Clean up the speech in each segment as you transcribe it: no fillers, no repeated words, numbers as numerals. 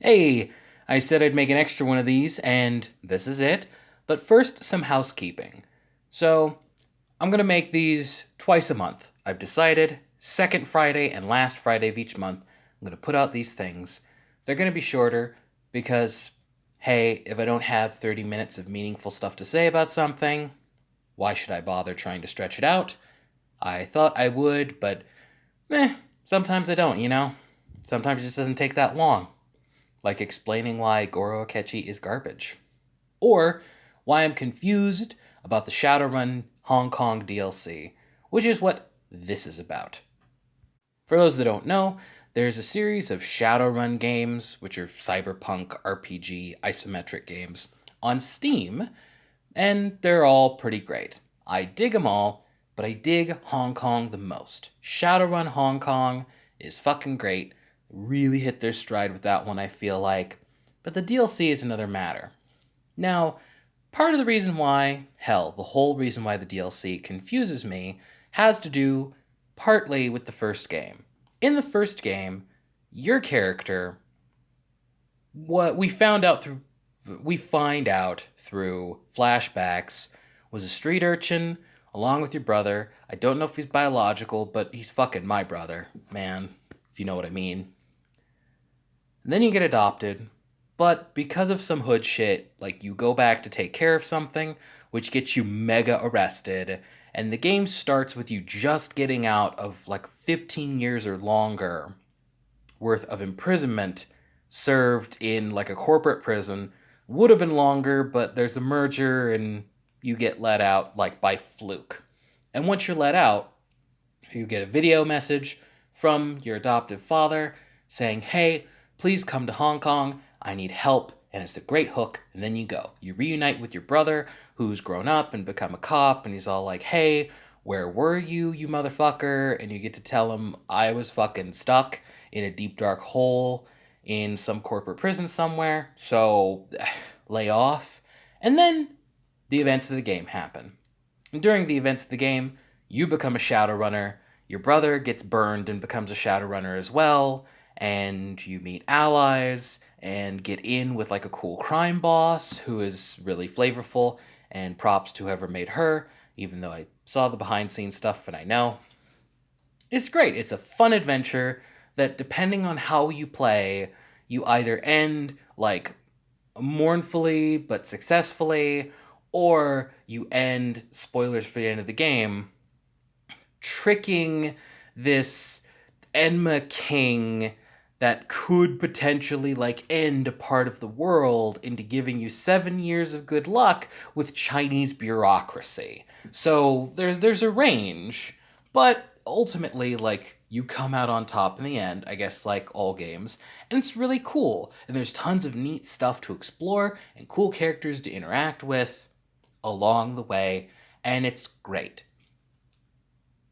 Hey, I said I'd make an extra one of these, and this is it. But first, some housekeeping. So, I'm going to make these twice a month. I've decided, second Friday and last Friday of each month, I'm going to put out these things. They're going to be shorter because, hey, if I don't have 30 minutes of meaningful stuff to say about something, why should I bother trying to stretch it out? I thought I would, but sometimes I don't, you know? Sometimes it just doesn't take that long, like explaining why Goro Akechi is garbage. Or why I'm confused about the Shadowrun Hong Kong DLC, which is what this is about. For those that don't know, there's a series of Shadowrun games, which are cyberpunk RPG isometric games, on Steam, and they're all pretty great. I dig them all, but I dig Hong Kong the most. Shadowrun Hong Kong is fucking great. Really hit their stride with that one, I feel like. But the DLC is another matter. Now, part of the reason why, hell, the whole reason why the DLC confuses me has to do partly with the first game. In the first game, your character, what we find out through flashbacks, was a street urchin along with your brother. I don't know if he's biological, but he's fucking my brother, man, if you know what I mean. And then you get adopted, but because of some hood shit, like you go back to take care of something, which gets you mega arrested, and the game starts with you just getting out of like 15 years or longer worth of imprisonment served in like a corporate prison. Would have been longer, but there's a merger and you get let out like by fluke. And once you're let out, you get a video message from your adoptive father saying, hey, please come to Hong Kong. I need help. And it's a great hook. And then you go. You reunite with your brother who's grown up and become a cop. And he's all like, hey, where were you, you motherfucker? And you get to tell him, I was fucking stuck in a deep, dark hole in some corporate prison somewhere. So lay off. And then the events of the game happen. And during the events of the game, you become a Shadowrunner, your brother gets burned and becomes a Shadowrunner as well, and you meet allies and get in with like a cool crime boss who is really flavorful, and props to whoever made her, even though I saw the behind scenes stuff and I know. It's great. It's a fun adventure that, depending on how you play, you either end like mournfully but successfully, or you end, spoilers for the end of the game, tricking this Enma king that could potentially like end a part of the world into giving you 7 years of good luck with Chinese bureaucracy. So there's a range, but ultimately like you come out on top in the end, I guess like all games, and it's really cool. And there's tons of neat stuff to explore and cool characters to interact with along the way, and it's great.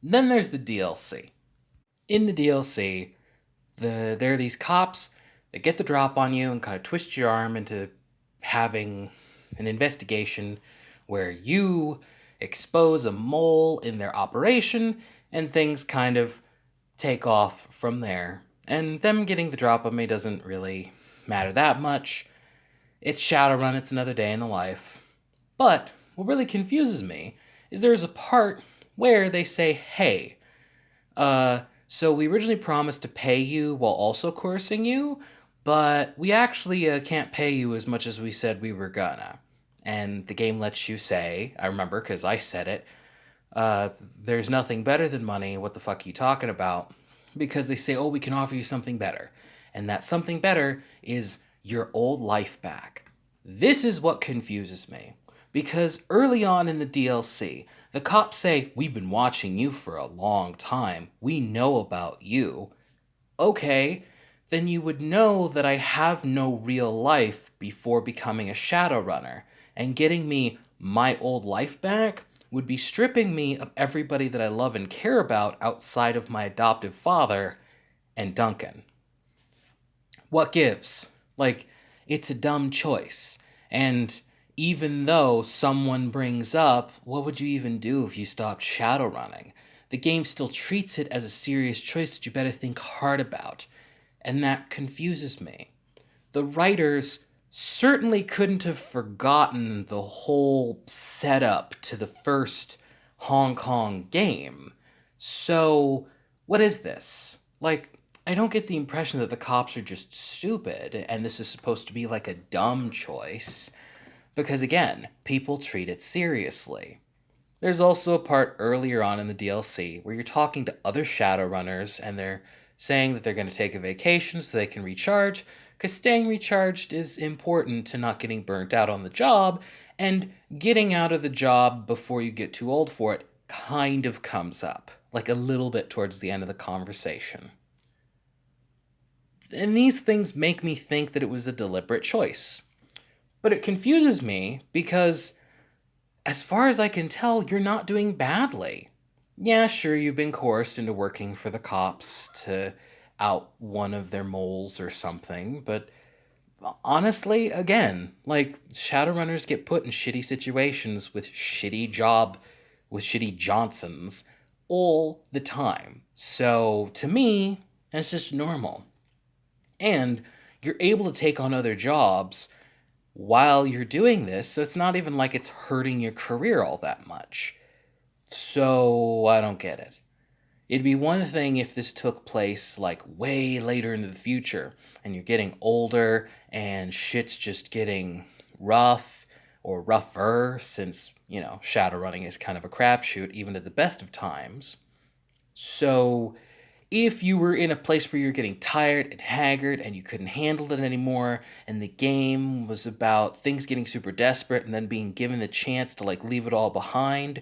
Then there's the DLC. In the DLC, there are these cops that get the drop on you and kind of twist your arm into having an investigation where you expose a mole in their operation, and things kind of take off from there. And them getting the drop on me doesn't really matter that much. It's Shadowrun, it's another day in the life. But what really confuses me is there's a part where they say, hey, so we originally promised to pay you while also coercing you, but we actually can't pay you as much as we said we were gonna. And the game lets you say, I remember because I said it, there's nothing better than money, what the fuck are you talking about? Because they say, oh, we can offer you something better. And that something better is your old life back. This is what confuses me. Because early on in the DLC, the cops say, we've been watching you for a long time. We know about you. Okay, then you would know that I have no real life before becoming a Shadowrunner. And getting me my old life back would be stripping me of everybody that I love and care about outside of my adoptive father and Duncan. What gives? Like, it's a dumb choice. And even though someone brings up, what would you even do if you stopped Shadowrunning? The game still treats it as a serious choice that you better think hard about. And that confuses me. the writers certainly couldn't have forgotten the whole setup to the first Hong Kong game. So, what is this? Like, I don't get the impression that the cops are just stupid and this is supposed to be like a dumb choice. Because again, people treat it seriously. There's also a part earlier on in the DLC where you're talking to other Shadowrunners and they're saying that they're going to take a vacation so they can recharge, because staying recharged is important to not getting burnt out on the job, and getting out of the job before you get too old for it kind of comes up, like a little bit towards the end of the conversation. And these things make me think that it was a deliberate choice. But it confuses me because, as far as I can tell, you're not doing badly. Yeah, sure, you've been coerced into working for the cops to out one of their moles or something, but honestly, again, like, Shadowrunners get put in shitty situations with shitty Johnsons all the time. So, to me, that's just normal. And you're able to take on other jobs while you're doing this, so it's not even like it's hurting your career all that much. So, I don't get it. It'd be one thing if this took place like way later into the future and you're getting older and shit's just getting rough or rougher since, Shadowrunning is kind of a crapshoot even at the best of times. So, if you were in a place where you're getting tired and haggard and you couldn't handle it anymore, and the game was about things getting super desperate and then being given the chance to like leave it all behind,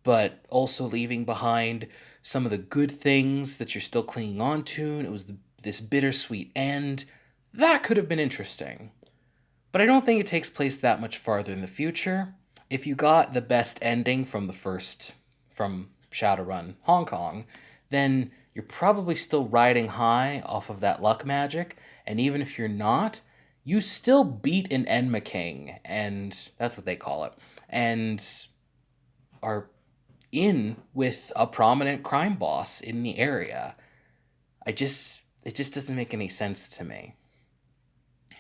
but also leaving behind some of the good things that you're still clinging on to, and it was this bittersweet end, that could have been interesting. But I don't think it takes place that much farther in the future. If you got the best ending from Shadowrun Hong Kong, then you're probably still riding high off of that luck magic, and even if you're not, you still beat an Enma King, and that's what they call it, and are in with a prominent crime boss in the area. It just doesn't make any sense to me.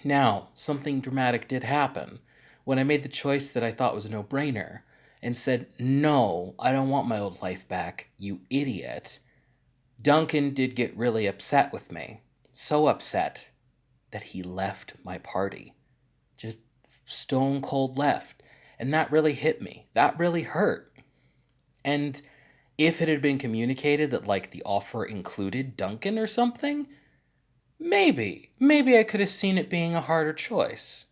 Now, something dramatic did happen when I made the choice that I thought was a no-brainer and said, "No, I don't want my old life back, you idiot." Duncan did get really upset with me. So upset that he left my party. Just stone cold left. And that really hit me. That really hurt. And if it had been communicated that, like, the offer included Duncan or something, maybe I could have seen it being a harder choice.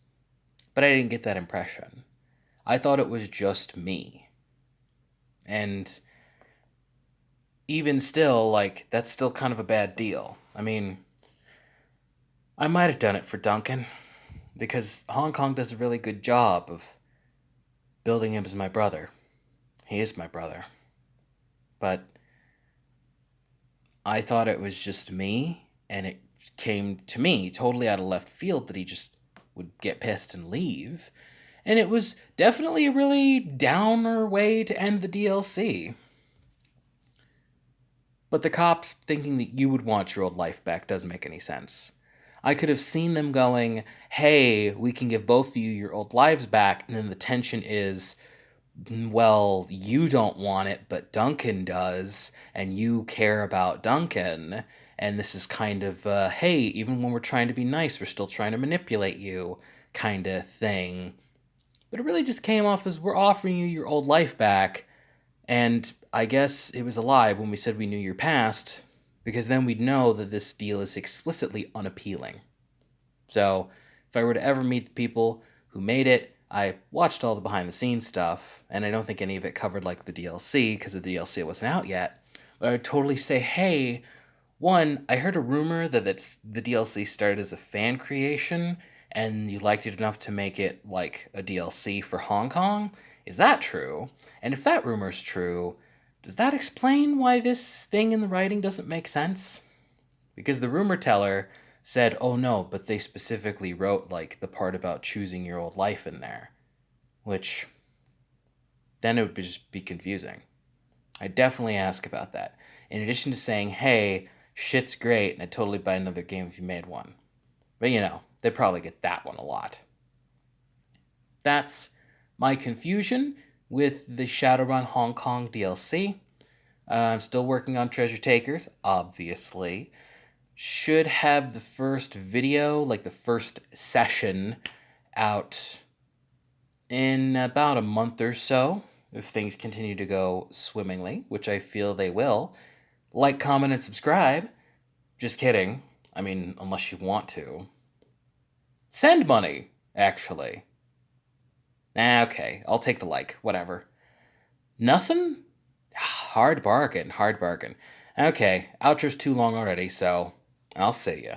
But I didn't get that impression. I thought it was just me. And even still, like, that's still kind of a bad deal. I mean, I might have done it for Duncan, because Hong Kong does a really good job of building him as my brother. He is my brother. But I thought it was just me, and it came to me totally out of left field that he just would get pissed and leave. And it was definitely a really downer way to end the DLC. But the cops thinking that you would want your old life back doesn't make any sense. I could have seen them going, "Hey, we can give both of you your old lives back," and then the tension is, well, you don't want it, but Duncan does, and you care about Duncan, and this is kind of, hey, even when we're trying to be nice, we're still trying to manipulate you, kind of thing. But it really just came off as, we're offering you your old life back, and I guess it was a lie when we said we knew your past, because then we'd know that this deal is explicitly unappealing. So, if I were to ever meet the people who made it, I watched all the behind-the-scenes stuff, and I don't think any of it covered, like, the DLC, because the DLC wasn't out yet, but I would totally say, hey, one, I heard a rumor that the DLC started as a fan creation, and you liked it enough to make it, like, a DLC for Hong Kong. Is that true? And if that rumor's true, does that explain why this thing in the writing doesn't make sense? Because the rumor teller said, oh no, but they specifically wrote, like, the part about choosing your old life in there. Which, then it would just be confusing. I'd definitely ask about that. In addition to saying, hey, shit's great, and I'd totally buy another game if you made one. But they probably get that one a lot. That's my confusion with the Shadowrun Hong Kong DLC. I'm still working on Treasure Takers, obviously. Should have the first video, like the first session, out in about a month or so, if things continue to go swimmingly, which I feel they will. Like, comment, and subscribe. Just kidding. I mean, unless you want to. Send money, actually. Okay, I'll take the like, whatever. Nothing? Hard bargain, hard bargain. Okay, outro's too long already, so I'll see ya.